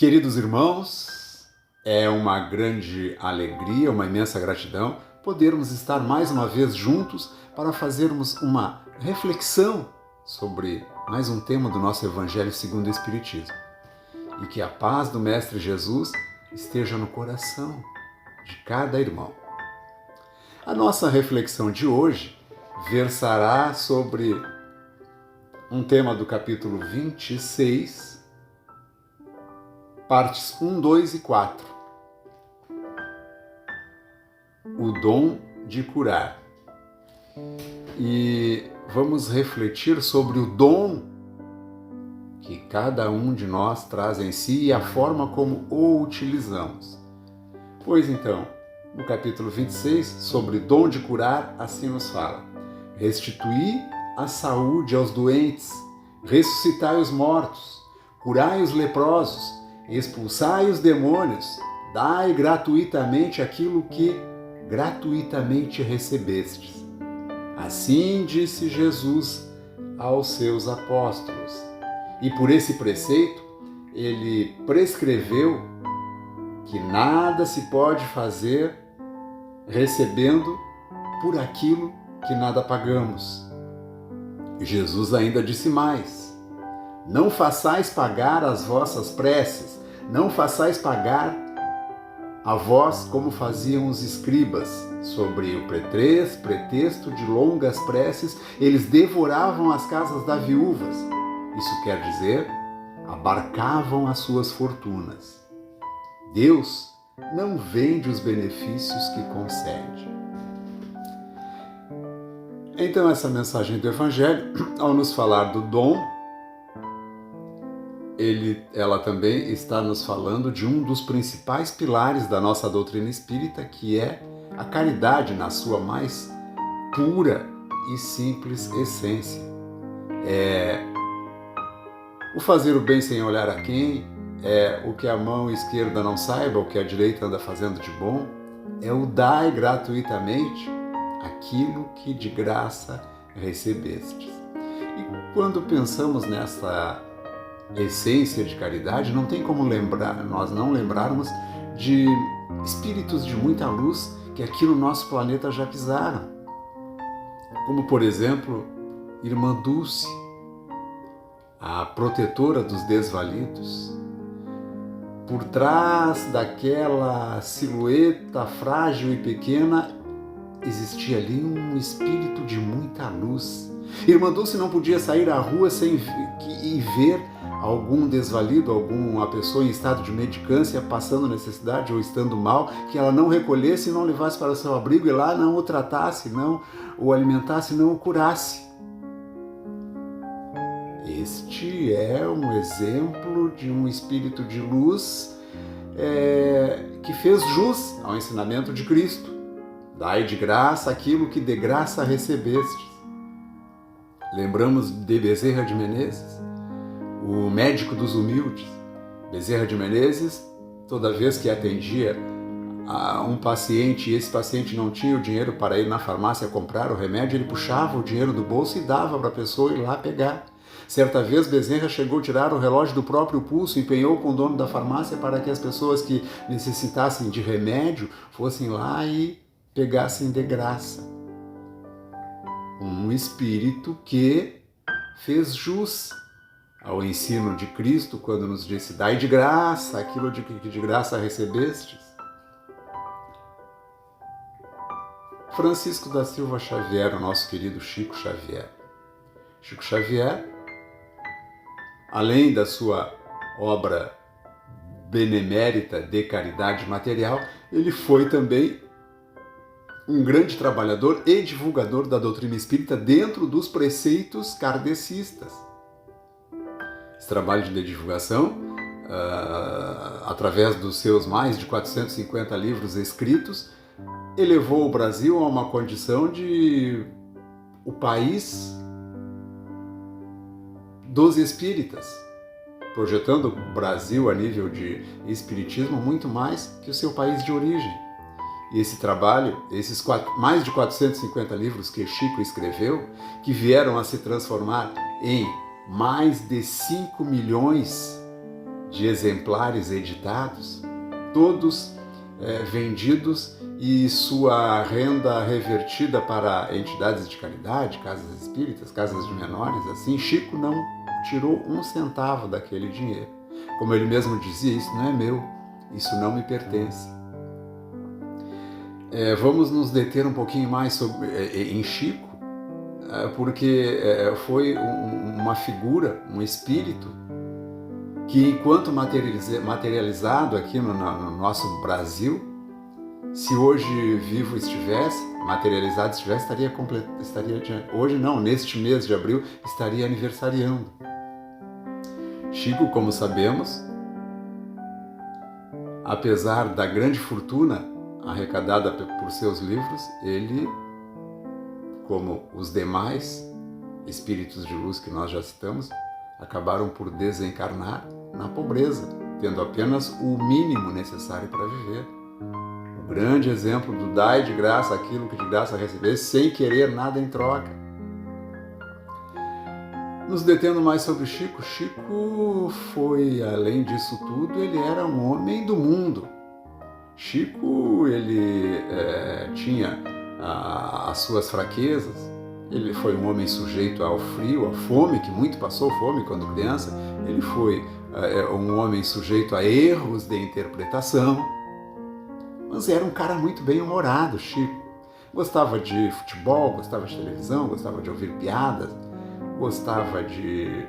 Queridos irmãos, é uma grande alegria, uma imensa gratidão podermos estar mais uma vez juntos para fazermos uma reflexão sobre mais um tema do nosso Evangelho segundo o Espiritismo. E que a paz do Mestre Jesus esteja no coração de cada irmão. A nossa reflexão de hoje versará sobre um tema do capítulo 26, partes 1, 2 e 4. O dom de curar. E vamos refletir sobre o dom que cada um de nós traz em si e a forma como o utilizamos. Pois então, no capítulo 26, sobre dom de curar, assim nos fala: restituir a saúde aos doentes, ressuscitai os mortos, curai os leprosos, expulsai os demônios, dai gratuitamente aquilo que gratuitamente recebestes. Assim disse Jesus aos seus apóstolos. E por esse preceito, ele prescreveu que nada se pode fazer recebendo por aquilo que nada pagamos. Jesus ainda disse mais: não façais pagar as vossas preces, não façais pagar a vós como faziam os escribas. Sobre o pretexto de longas preces, eles devoravam as casas das viúvas. Isso quer dizer, abarcavam as suas fortunas. Deus não vende os benefícios que concede. Então, essa mensagem do Evangelho, ao nos falar do dom, ela também está nos falando de um dos principais pilares da nossa doutrina espírita, que é a caridade na sua mais pura e simples essência. O fazer o bem sem olhar a quem, o que a mão esquerda não saiba, o que a direita anda fazendo de bom, é o dai gratuitamente aquilo que de graça recebestes. E quando pensamos nessa essência de caridade, não tem como nós não lembrarmos de espíritos de muita luz que aqui no nosso planeta já pisaram. Como, por exemplo, Irmã Dulce, a protetora dos desvalidos. Por trás daquela silhueta frágil e pequena, existia ali um espírito de muita luz. Irmã Dulce não podia sair à rua sem ver algum desvalido, alguma pessoa em estado de mendicância, passando necessidade ou estando mal, que ela não recolhesse e não levasse para o seu abrigo e lá não o tratasse, não o alimentasse, não o curasse. Este é um exemplo de um espírito de luz que fez jus ao ensinamento de Cristo. Dai de graça aquilo que de graça recebestes. Lembramos de Bezerra de Menezes, o médico dos humildes. Bezerra de Menezes, toda vez que atendia a um paciente e esse paciente não tinha o dinheiro para ir na farmácia comprar o remédio, ele puxava o dinheiro do bolso e dava para a pessoa ir lá pegar. Certa vez, Bezerra chegou a tirar o relógio do próprio pulso e empenhou com o dono da farmácia para que as pessoas que necessitassem de remédio fossem lá e pegassem de graça. Um espírito que fez jus ao ensino de Cristo quando nos disse: dai de graça aquilo que de graça recebestes. Francisco da Silva Xavier, o nosso querido Chico Xavier. Chico Xavier, além da sua obra benemérita de caridade material, ele foi também um grande trabalhador e divulgador da doutrina espírita dentro dos preceitos kardecistas. Esse trabalho de divulgação, através dos seus mais de 450 livros escritos, elevou o Brasil a uma condição de o país dos espíritas, projetando o Brasil a nível de espiritismo muito mais que o seu país de origem. E esse trabalho, esses mais de 450 livros que Chico escreveu, que vieram a se transformar em mais de 5 milhões de exemplares editados, todos vendidos e sua renda revertida para entidades de caridade, casas espíritas, casas de menores, assim. Chico não tirou um centavo daquele dinheiro. Como ele mesmo dizia, isso não é meu, isso não me pertence. Vamos nos deter um pouquinho mais em Chico, porque foi uma figura, um espírito, que enquanto materializado aqui no nosso Brasil, se hoje vivo estivesse, materializado estivesse, estaria hoje não, neste mês de abril, estaria aniversariando. Chico, como sabemos, apesar da grande fortuna arrecadada por seus livros, ele, como os demais espíritos de luz que nós já citamos, acabaram por desencarnar na pobreza, tendo apenas o mínimo necessário para viver. O grande exemplo do dai de graça aquilo que de graça receber, sem querer nada em troca. Nos detendo mais sobre Chico, Chico foi, além disso tudo, ele era um homem do mundo. Chico, ele tinha as suas fraquezas. Ele foi um homem sujeito ao frio, à fome, que muito passou fome quando criança. Ele foi um homem sujeito a erros de interpretação. Mas era um cara muito bem-humorado, Chico. Gostava de futebol, gostava de televisão, gostava de ouvir piadas, gostava de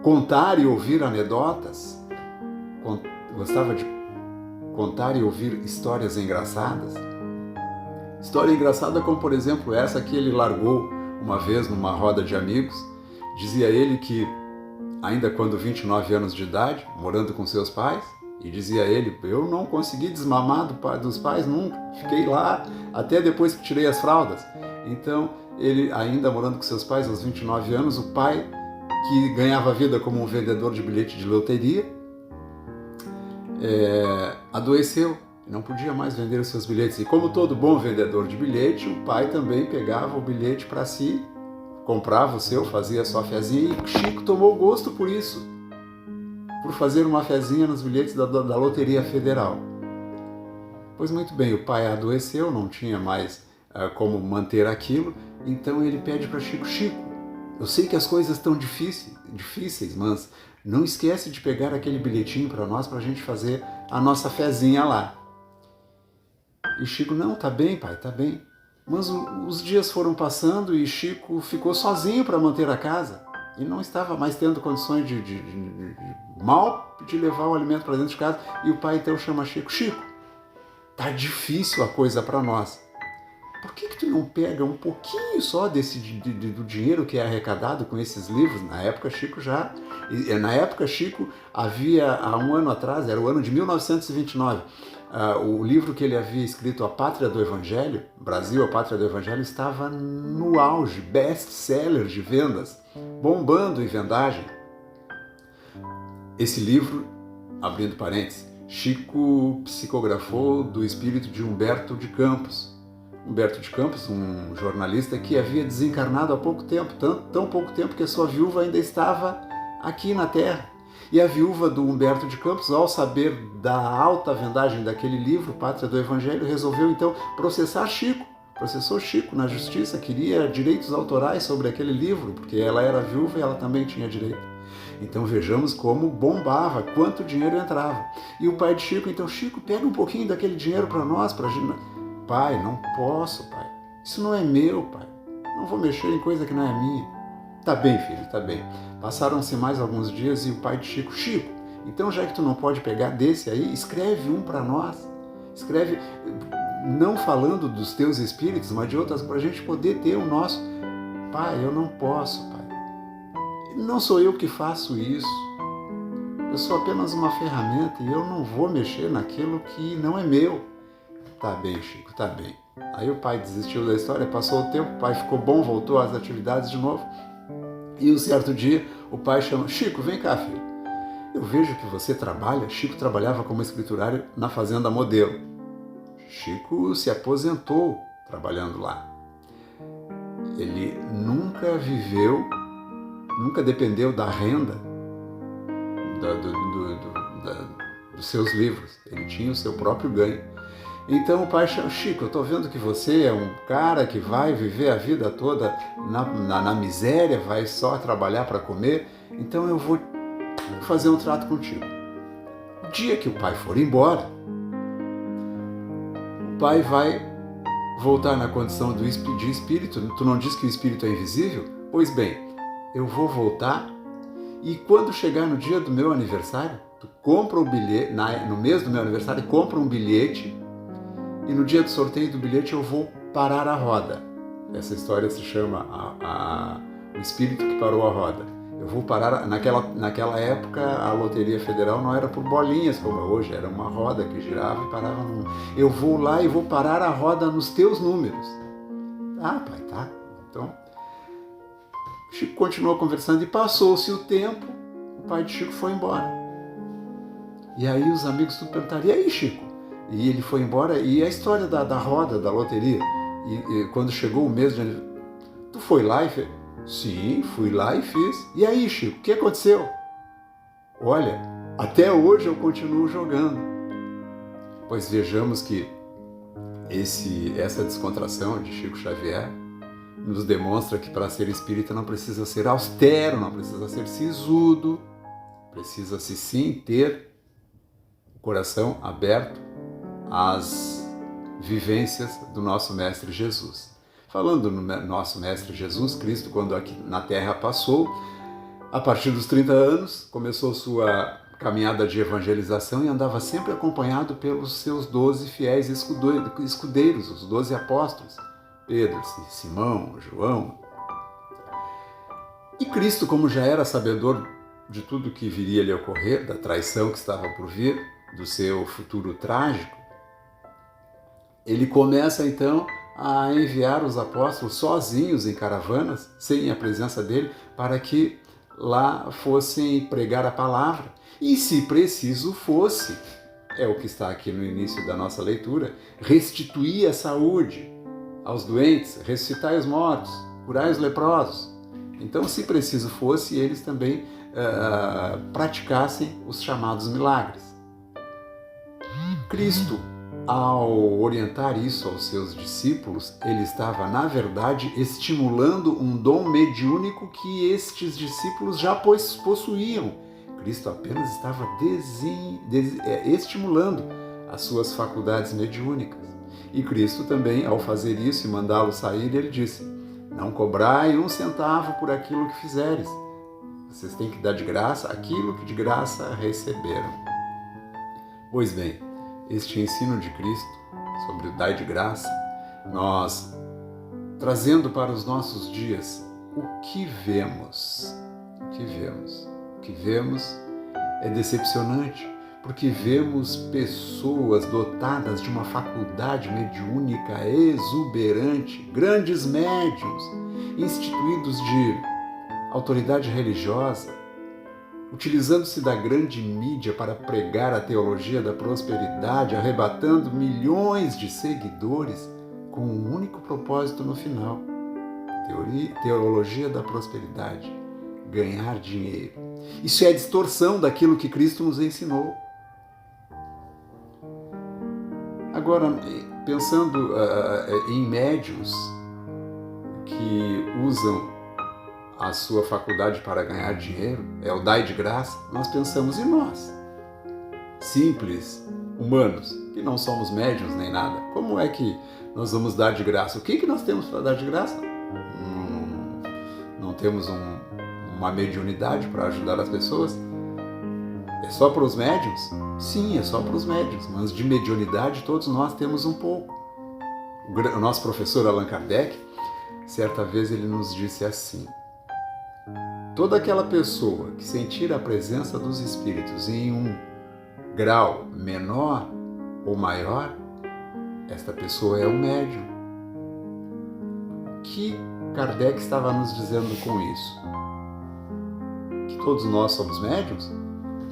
contar e ouvir anedotas, gostava de contar e ouvir histórias engraçadas. História engraçada como, por exemplo, essa que ele largou uma vez numa roda de amigos. Dizia ele que, ainda quando 29 anos de idade, morando com seus pais, e dizia ele, eu não consegui desmamar dos pais nunca, fiquei lá até depois que tirei as fraldas. Então, ele ainda morando com seus pais aos 29 anos, o pai, que ganhava vida como um vendedor de bilhete de loteria, adoeceu. Não podia mais vender os seus bilhetes. E como todo bom vendedor de bilhete, o pai também pegava o bilhete para si, comprava o seu, fazia a sua fezinha, e Chico tomou gosto por isso, por fazer uma fezinha nos bilhetes da Loteria Federal. Pois muito bem, o pai adoeceu, não tinha mais como manter aquilo, então ele pede para Chico, Chico, eu sei que as coisas estão difíceis, mas não esquece de pegar aquele bilhetinho para nós, para a gente fazer a nossa fezinha lá. E Chico, não, tá bem, pai, tá bem. Mas os dias foram passando e Chico ficou sozinho para manter a casa e não estava mais tendo condições mal de levar o alimento para dentro de casa. E o pai então chama Chico, Chico, tá difícil a coisa para nós. Por que tu não pega um pouquinho só do dinheiro que é arrecadado com esses livros? Na época Chico havia, há um ano atrás, era o ano de 1929, o livro que ele havia escrito, A Pátria do Evangelho, Brasil, A Pátria do Evangelho, estava no auge, best-seller de vendas, bombando em vendagem. Esse livro, abrindo parênteses, Chico psicografou do espírito de Humberto de Campos. Humberto de Campos, um jornalista que havia desencarnado há pouco tempo, tão pouco tempo que a sua viúva ainda estava aqui na Terra. E a viúva do Humberto de Campos, ao saber da alta vendagem daquele livro, Pátria do Evangelho, resolveu então processar Chico. Processou Chico na justiça, queria direitos autorais sobre aquele livro, porque ela era viúva e ela também tinha direito. Então vejamos como bombava, quanto dinheiro entrava. E o pai de Chico, então, Chico, pega um pouquinho daquele dinheiro para nós, para a gente... Pai, não posso, pai. Isso não é meu, pai. Não vou mexer em coisa que não é minha. Tá bem, filho, tá bem. Passaram-se mais alguns dias e o pai de Chico, Chico, então já que tu não pode pegar desse aí, escreve um para nós. Escreve, não falando dos teus espíritos, mas de outras, para a gente poder ter o nosso. Pai, eu não posso, pai. Não sou eu que faço isso. Eu sou apenas uma ferramenta e eu não vou mexer naquilo que não é meu. Tá bem, Chico, tá bem. Aí o pai desistiu da história, passou o tempo, o pai ficou bom, voltou às atividades de novo. E um certo dia, o pai chama, Chico, vem cá, filho. Eu vejo que você trabalha. Chico trabalhava como escriturário na Fazenda Modelo. Chico se aposentou trabalhando lá. Ele nunca dependeu da renda dos seus livros, ele tinha o seu próprio ganho. Então o pai chama: Chico, eu estou vendo que você é um cara que vai viver a vida toda na miséria, vai só trabalhar para comer, então eu vou fazer um trato contigo. O dia que o pai for embora, o pai vai voltar na condição de espírito. Tu não diz que o espírito é invisível? Pois bem, eu vou voltar e quando chegar no dia do meu aniversário, tu compra um bilhete, no mês do meu aniversário, compra um bilhete e no dia do sorteio do bilhete eu vou parar a roda. Essa história se chama O Espírito que Parou a Roda. Eu vou parar, naquela época a Loteria Federal não era por bolinhas como é hoje, era uma roda que girava e parava no... Eu vou lá e vou parar a roda nos teus números. Ah, pai, tá. Então, Chico continuou conversando e passou-se o tempo, o pai de Chico foi embora. E aí os amigos tudo perguntaram: e aí, Chico? E ele foi embora, e a história da roda, da loteria, e quando chegou o mês de aniversário, tu foi lá e fez? Sim, fui lá e fiz. E aí, Chico, o que aconteceu? Olha, até hoje eu continuo jogando. Pois vejamos que essa descontração de Chico Xavier nos demonstra que para ser espírita não precisa ser austero, não precisa ser sisudo, precisa-se sim ter o coração aberto às vivências do nosso Mestre Jesus. Falando no nosso Mestre Jesus Cristo, quando aqui na Terra passou, a partir dos 30 anos, começou sua caminhada de evangelização e andava sempre acompanhado pelos seus 12 fiéis escudeiros, os 12 apóstolos, Pedro, Simão, João. E Cristo, como já era sabedor de tudo que viria a lhe ocorrer, da traição que estava por vir, do seu futuro trágico, ele começa então a enviar os apóstolos sozinhos em caravanas, sem a presença dele, para que lá fossem pregar a palavra. E se preciso fosse, é o que está aqui no início da nossa leitura, restituir a saúde aos doentes, ressuscitai os mortos, curai os leprosos. Então, se preciso fosse, eles também praticassem os chamados milagres. Cristo, ao orientar isso aos seus discípulos, ele estava, na verdade, estimulando um dom mediúnico que estes discípulos já possuíam. Cristo apenas estava estimulando as suas faculdades mediúnicas. E Cristo também, ao fazer isso e mandá-los sair, ele disse: não cobrai 1 centavo por aquilo que fizeres. Vocês têm que dar de graça aquilo que de graça receberam. Pois bem, este ensino de Cristo sobre o dai de graça, nós trazendo para os nossos dias, o que vemos? O que vemos é decepcionante, porque vemos pessoas dotadas de uma faculdade mediúnica exuberante, grandes médiuns, instituídos de autoridade religiosa, utilizando-se da grande mídia para pregar a teologia da prosperidade, arrebatando milhões de seguidores com um único propósito no final: teologia da prosperidade, ganhar dinheiro. Isso é a distorção daquilo que Cristo nos ensinou. Agora, pensando em médiuns que usam a sua faculdade para ganhar dinheiro, é o dai de graça, nós pensamos em nós, simples, humanos, que não somos médiuns nem nada. Como é que nós vamos dar de graça? O que nós temos para dar de graça? Não temos uma mediunidade para ajudar as pessoas? É só para os médiuns? Sim, é só para os médiuns, mas de mediunidade todos nós temos um pouco. O nosso professor Allan Kardec, certa vez ele nos disse assim: toda aquela pessoa que sentir a presença dos espíritos em um grau menor ou maior, esta pessoa é um médium. O que Kardec estava nos dizendo com isso? Que todos nós somos médiums?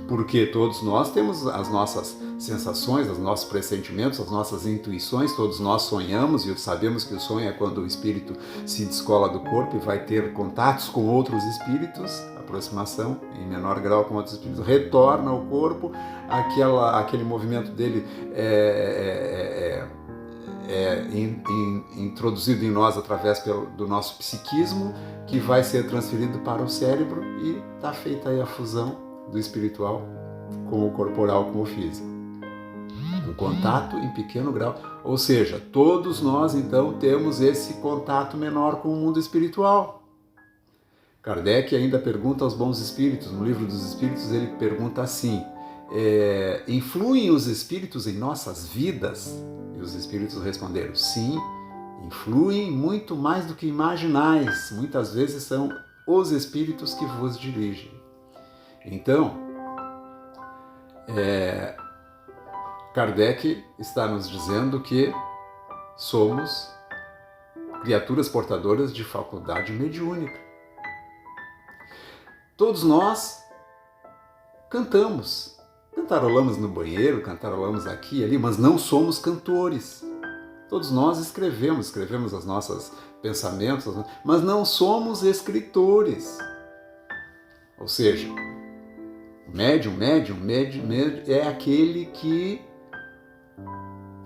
Porque todos nós temos as nossas sensações, os nossos pressentimentos, as nossas intuições, todos nós sonhamos e sabemos que o sonho é quando o espírito se descola do corpo e vai ter contatos com outros espíritos, aproximação, em menor grau com outros espíritos, retorna ao corpo, aquele movimento dele introduzido em nós através do nosso psiquismo, que vai ser transferido para o cérebro e está feita aí a fusão do espiritual com o corporal, com o físico. Um contato em pequeno grau, ou seja, todos nós então temos esse contato menor com o mundo espiritual. Kardec ainda pergunta aos bons espíritos, no Livro dos Espíritos ele pergunta assim: influem os espíritos em nossas vidas? E os espíritos responderam: sim, influem muito mais do que imaginais, muitas vezes são os espíritos que vos dirigem. Então, Kardec está nos dizendo que somos criaturas portadoras de faculdade mediúnica. Todos nós cantamos, cantarolamos no banheiro, cantarolamos aqui e ali, mas não somos cantores. Todos nós escrevemos os nossos pensamentos, mas não somos escritores. Ou seja, médium é aquele que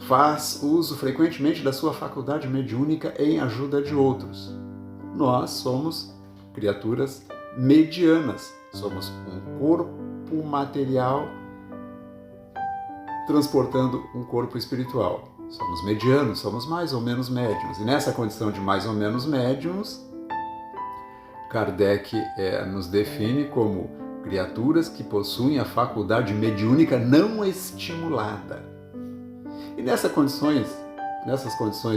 faz uso frequentemente da sua faculdade mediúnica em ajuda de outros. Nós somos criaturas medianas, somos um corpo material transportando um corpo espiritual. Somos medianos, somos mais ou menos médiuns. E nessa condição de mais ou menos médiuns, Kardec nos define como criaturas que possuem a faculdade mediúnica não estimulada. E nessas condições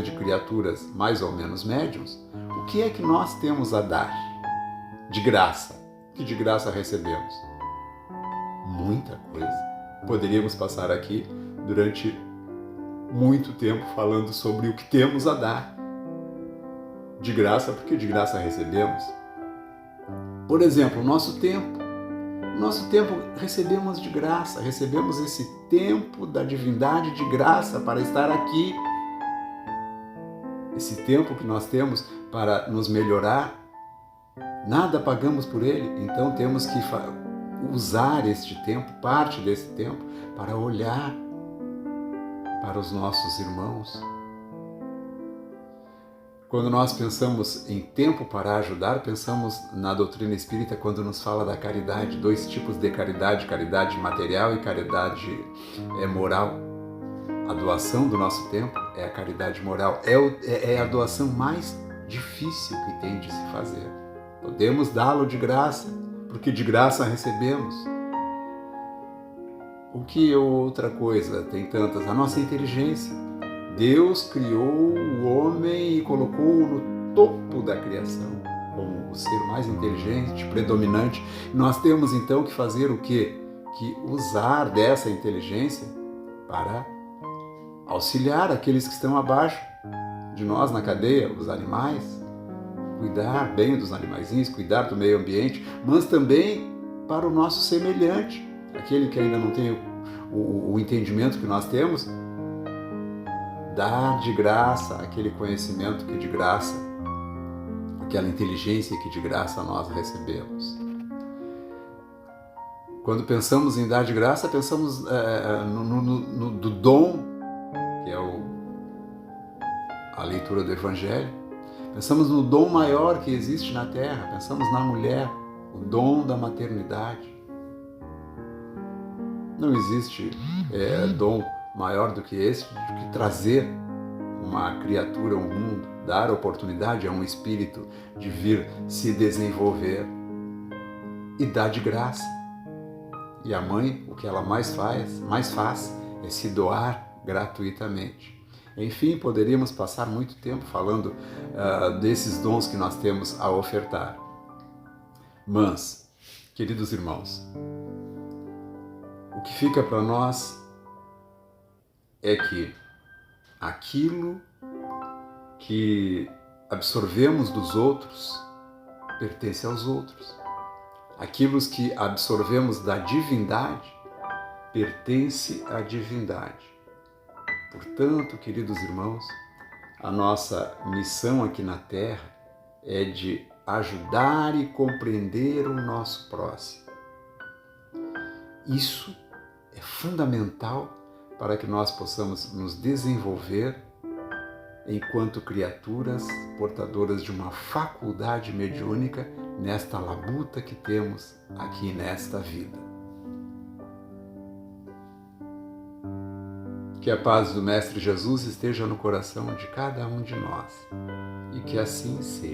de criaturas mais ou menos médiuns, o que é que nós temos a dar de graça? O que de graça recebemos? Muita coisa. Poderíamos passar aqui durante muito tempo falando sobre o que temos a dar de graça, porque de graça recebemos. Por exemplo, o nosso tempo. O nosso tempo recebemos de graça, recebemos esse tempo da divindade de graça para estar aqui. Esse tempo que nós temos para nos melhorar, nada pagamos por ele, então temos que usar este tempo, parte desse tempo, para olhar para os nossos irmãos. Quando nós pensamos em tempo para ajudar, pensamos na doutrina espírita quando nos fala da caridade, 2 tipos de caridade, caridade material e caridade moral. A doação do nosso tempo é a caridade moral, é a doação mais difícil que tem de se fazer. Podemos dá-lo de graça, porque de graça recebemos. O que outra coisa tem tantas? A nossa inteligência. Deus criou o homem e colocou-o no topo da criação, como o ser mais inteligente, predominante. Nós temos então que fazer o quê? Que usar dessa inteligência para auxiliar aqueles que estão abaixo de nós na cadeia, os animais, cuidar bem dos animaizinhos, cuidar do meio ambiente, mas também para o nosso semelhante, aquele que ainda não tem o entendimento que nós temos, dar de graça aquele conhecimento que de graça, aquela inteligência que de graça nós recebemos. Quando pensamos em dar de graça, pensamos no dom, que é a leitura do Evangelho. Pensamos no dom maior que existe na Terra, pensamos na mulher, o dom da maternidade. Não existe dom maior do que esse, do que trazer uma criatura ao mundo, dar oportunidade a um espírito de vir se desenvolver e dar de graça. E a mãe, o que ela mais faz é se doar gratuitamente. Enfim, poderíamos passar muito tempo falando desses dons que nós temos a ofertar. Mas, queridos irmãos, o que fica para nós é que aquilo que absorvemos dos outros pertence aos outros. Aquilo que absorvemos da divindade pertence à divindade. Portanto, queridos irmãos, a nossa missão aqui na Terra é de ajudar e compreender o nosso próximo. Isso é fundamental para que nós possamos nos desenvolver enquanto criaturas portadoras de uma faculdade mediúnica nesta labuta que temos aqui nesta vida. Que a paz do Mestre Jesus esteja no coração de cada um de nós e que assim seja.